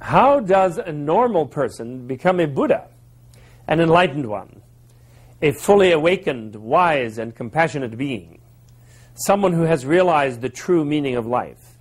How does a normal person become a Buddha, an enlightened one, a fully awakened, wise, and compassionate being, someone who has realized the true meaning of life?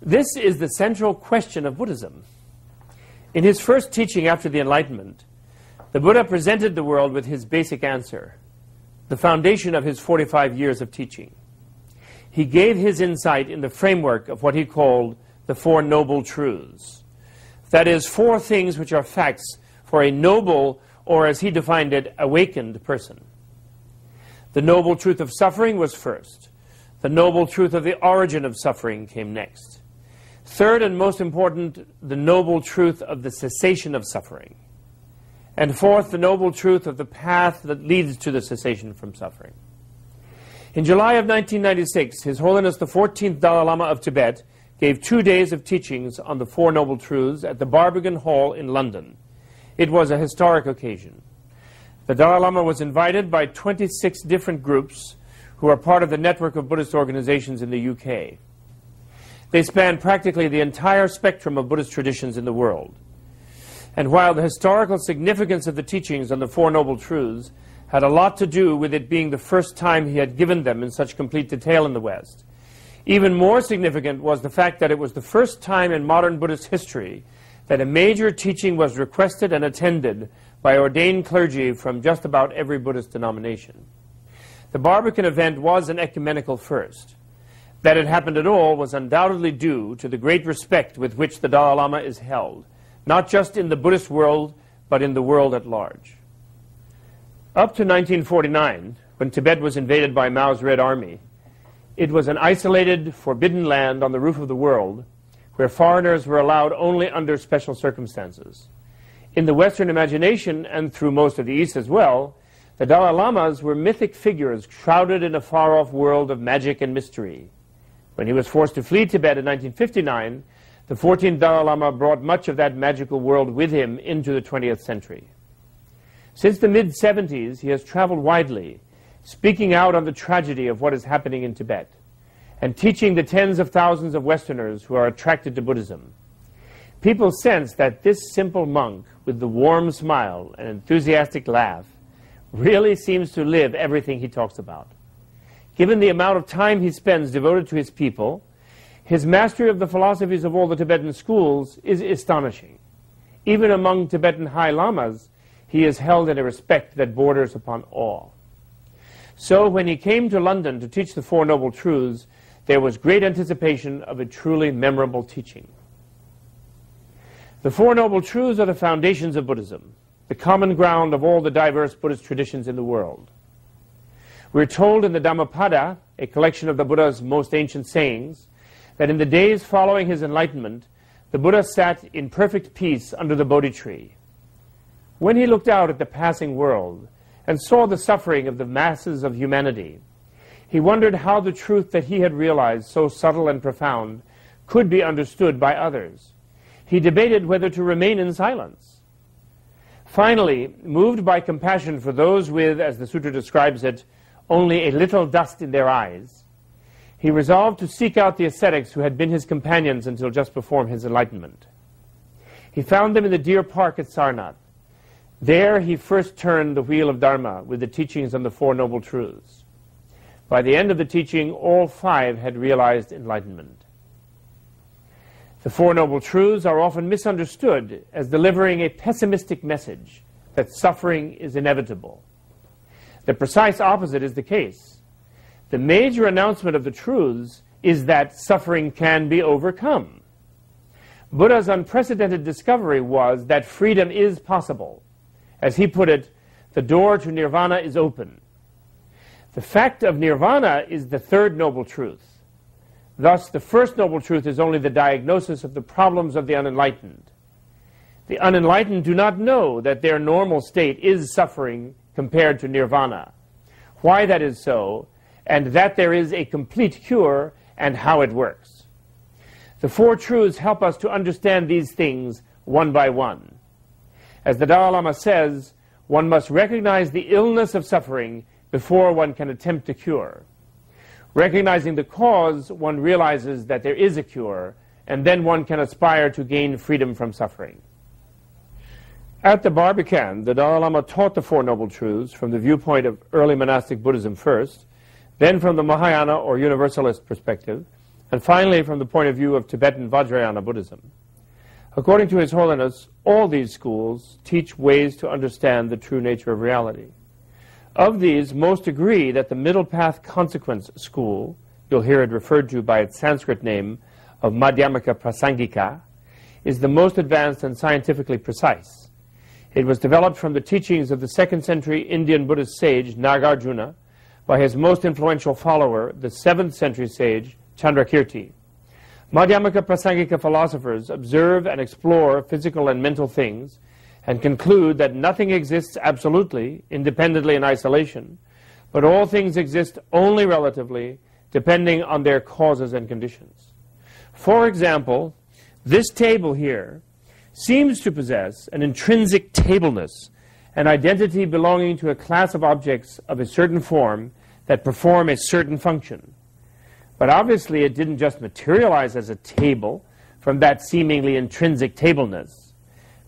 This is the central question of Buddhism. In his first teaching after the Enlightenment, the Buddha presented the world with his basic answer, the foundation of his 45 years of teaching. He gave his insight in the framework of what he called the Four Noble Truths. That is, four things which are facts for a noble, or as he defined it, awakened person. The noble truth of suffering was first. The noble truth of the origin of suffering came next. Third, and most important, the noble truth of the cessation of suffering. And fourth, the noble truth of the path that leads to the cessation from suffering. In July of 1996, His Holiness the 14th Dalai Lama of Tibet gave 2 days of teachings on the Four Noble Truths at the Barbican Hall in London. It was a historic occasion. The Dalai Lama was invited by 26 different groups who are part of the network of Buddhist organizations in the UK. They span practically the entire spectrum of Buddhist traditions in the world. And while the historical significance of the teachings on the Four Noble Truths had a lot to do with it being the first time he had given them in such complete detail in the West, even more significant was the fact that it was the first time in modern Buddhist history that a major teaching was requested and attended by ordained clergy from just about every Buddhist denomination. The Barbican event was an ecumenical first. That it happened at all was undoubtedly due to the great respect with which the Dalai Lama is held, not just in the Buddhist world, but in the world at large. Up to 1949, when Tibet was invaded by Mao's Red Army, it was an isolated, forbidden land on the roof of the world, where foreigners were allowed only under special circumstances. In the Western imagination, and through most of the East as well, the Dalai Lamas were mythic figures shrouded in a far-off world of magic and mystery. When he was forced to flee Tibet in 1959, the 14th Dalai Lama brought much of that magical world with him into the 20th century. Since the mid-70s, he has traveled widely, speaking out on the tragedy of what is happening in Tibet, and teaching the tens of thousands of Westerners who are attracted to Buddhism. People sense that this simple monk, with the warm smile and enthusiastic laugh, really seems to live everything he talks about. Given the amount of time he spends devoted to his people, his mastery of the philosophies of all the Tibetan schools is astonishing. Even among Tibetan High Lamas, he is held in a respect that borders upon awe. So when he came to London to teach the Four Noble Truths, there was great anticipation of a truly memorable teaching. The Four Noble Truths are the foundations of Buddhism, the common ground of all the diverse Buddhist traditions in the world. We're told in the Dhammapada, a collection of the Buddha's most ancient sayings, that in the days following his enlightenment, the Buddha sat in perfect peace under the Bodhi tree. When he looked out at the passing world and saw the suffering of the masses of humanity, he wondered how the truth that he had realized, so subtle and profound, could be understood by others. He debated whether to remain in silence. Finally, moved by compassion for those with, as the sutra describes it, only a little dust in their eyes, he resolved to seek out the ascetics who had been his companions until just before his enlightenment. He found them in the deer park at Sarnath. There he first turned the wheel of Dharma with the teachings on the Four Noble Truths. By the end of the teaching, all five had realized enlightenment. The Four Noble Truths are often misunderstood as delivering a pessimistic message that suffering is inevitable. The precise opposite is the case. The major announcement of the truths is that suffering can be overcome. Buddha's unprecedented discovery was that freedom is possible. As he put it, the door to nirvana is open. The fact of nirvana is the third noble truth. Thus, the first noble truth is only the diagnosis of the problems of the unenlightened. The unenlightened do not know that their normal state is suffering compared to nirvana, why that is so, and that there is a complete cure and how it works. The Four Truths help us to understand these things one by one. As the Dalai Lama says, one must recognize the illness of suffering before one can attempt to cure. Recognizing the cause, one realizes that there is a cure, and then one can aspire to gain freedom from suffering. At the Barbican, the Dalai Lama taught the Four Noble Truths from the viewpoint of early monastic Buddhism first, then from the Mahayana or Universalist perspective, and finally from the point of view of Tibetan Vajrayana Buddhism. According to His Holiness, all these schools teach ways to understand the true nature of reality. Of these, most agree that the Middle Path Consequence School, you'll hear it referred to by its Sanskrit name of Madhyamaka Prasangika, is the most advanced and scientifically precise. It was developed from the teachings of the 2nd century Indian Buddhist sage Nagarjuna by his most influential follower, the 7th century sage Chandrakirti. Madhyamaka Prasangika philosophers observe and explore physical and mental things and conclude that nothing exists absolutely, independently in isolation, but all things exist only relatively, depending on their causes and conditions. For example, this table here seems to possess an intrinsic tableness, an identity belonging to a class of objects of a certain form that perform a certain function. But obviously it didn't just materialize as a table from that seemingly intrinsic tableness.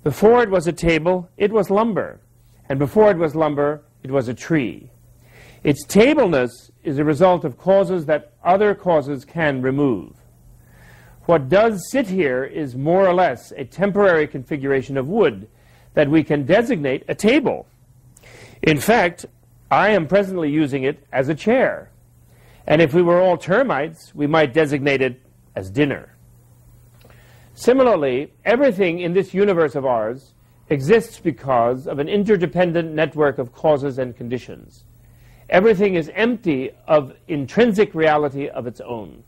Before it was a table, it was lumber. And before it was lumber, it was a tree. Its tableness is a result of causes that other causes can remove. What does sit here is more or less a temporary configuration of wood that we can designate a table. In fact, I am presently using it as a chair. And if we were all termites, we might designate it as dinner. Similarly, everything in this universe of ours exists because of an interdependent network of causes and conditions. Everything is empty of intrinsic reality of its own.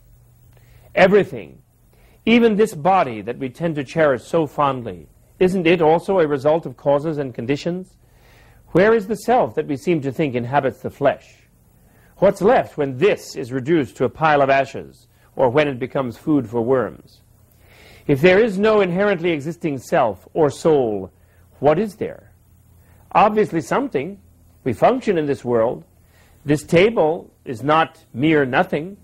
Everything, even this body that we tend to cherish so fondly, isn't it also a result of causes and conditions? Where is the self that we seem to think inhabits the flesh? What's left when this is reduced to a pile of ashes, or when it becomes food for worms? If there is no inherently existing self or soul, what is there? Obviously something. We function in this world. This table is not mere nothing.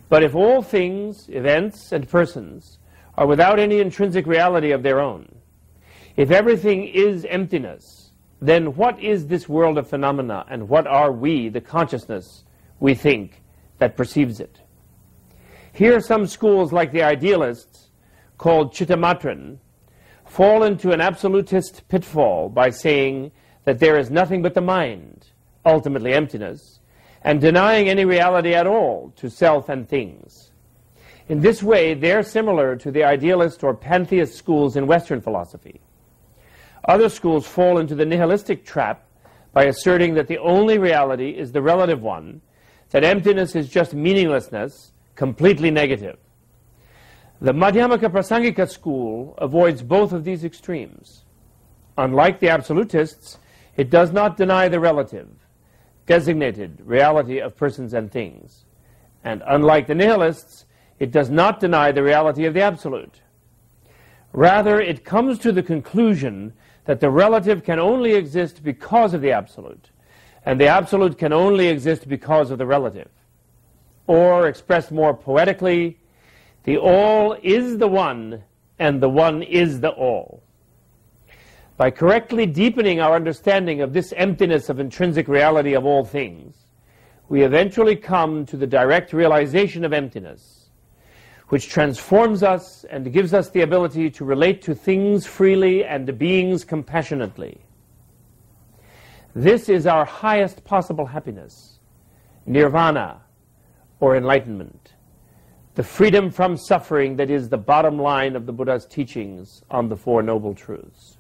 But if all things, events, and persons are without any intrinsic reality of their own, if everything is emptiness, then what is this world of phenomena, and what are we, the consciousness, we think, that perceives it? Here some schools, like the idealists, called Chittamatran, fall into an absolutist pitfall by saying that there is nothing but the mind, ultimately emptiness, and denying any reality at all to self and things. In this way, they're similar to the idealist or pantheist schools in Western philosophy. Other schools fall into the nihilistic trap by asserting that the only reality is the relative one, that emptiness is just meaninglessness, completely negative. The Madhyamaka Prasangika school avoids both of these extremes. Unlike the absolutists, it does not deny the relative, designated reality of persons and things. And unlike the nihilists, it does not deny the reality of the absolute. Rather, it comes to the conclusion that the relative can only exist because of the absolute, and the absolute can only exist because of the relative. Or, expressed more poetically, the all is the one, and the one is the all. By correctly deepening our understanding of this emptiness of intrinsic reality of all things, we eventually come to the direct realization of emptiness, which transforms us and gives us the ability to relate to things freely and to beings compassionately. This is our highest possible happiness, nirvana, or enlightenment, the freedom from suffering that is the bottom line of the Buddha's teachings on the Four Noble Truths.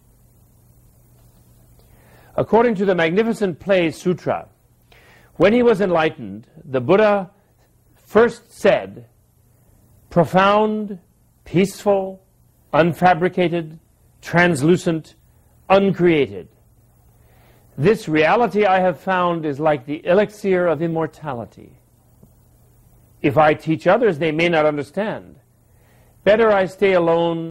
According to the magnificent Play Sutra, when he was enlightened, the Buddha first said, profound, peaceful, unfabricated, translucent, uncreated. This reality I have found is like the elixir of immortality. If I teach others, they may not understand. Better I stay alone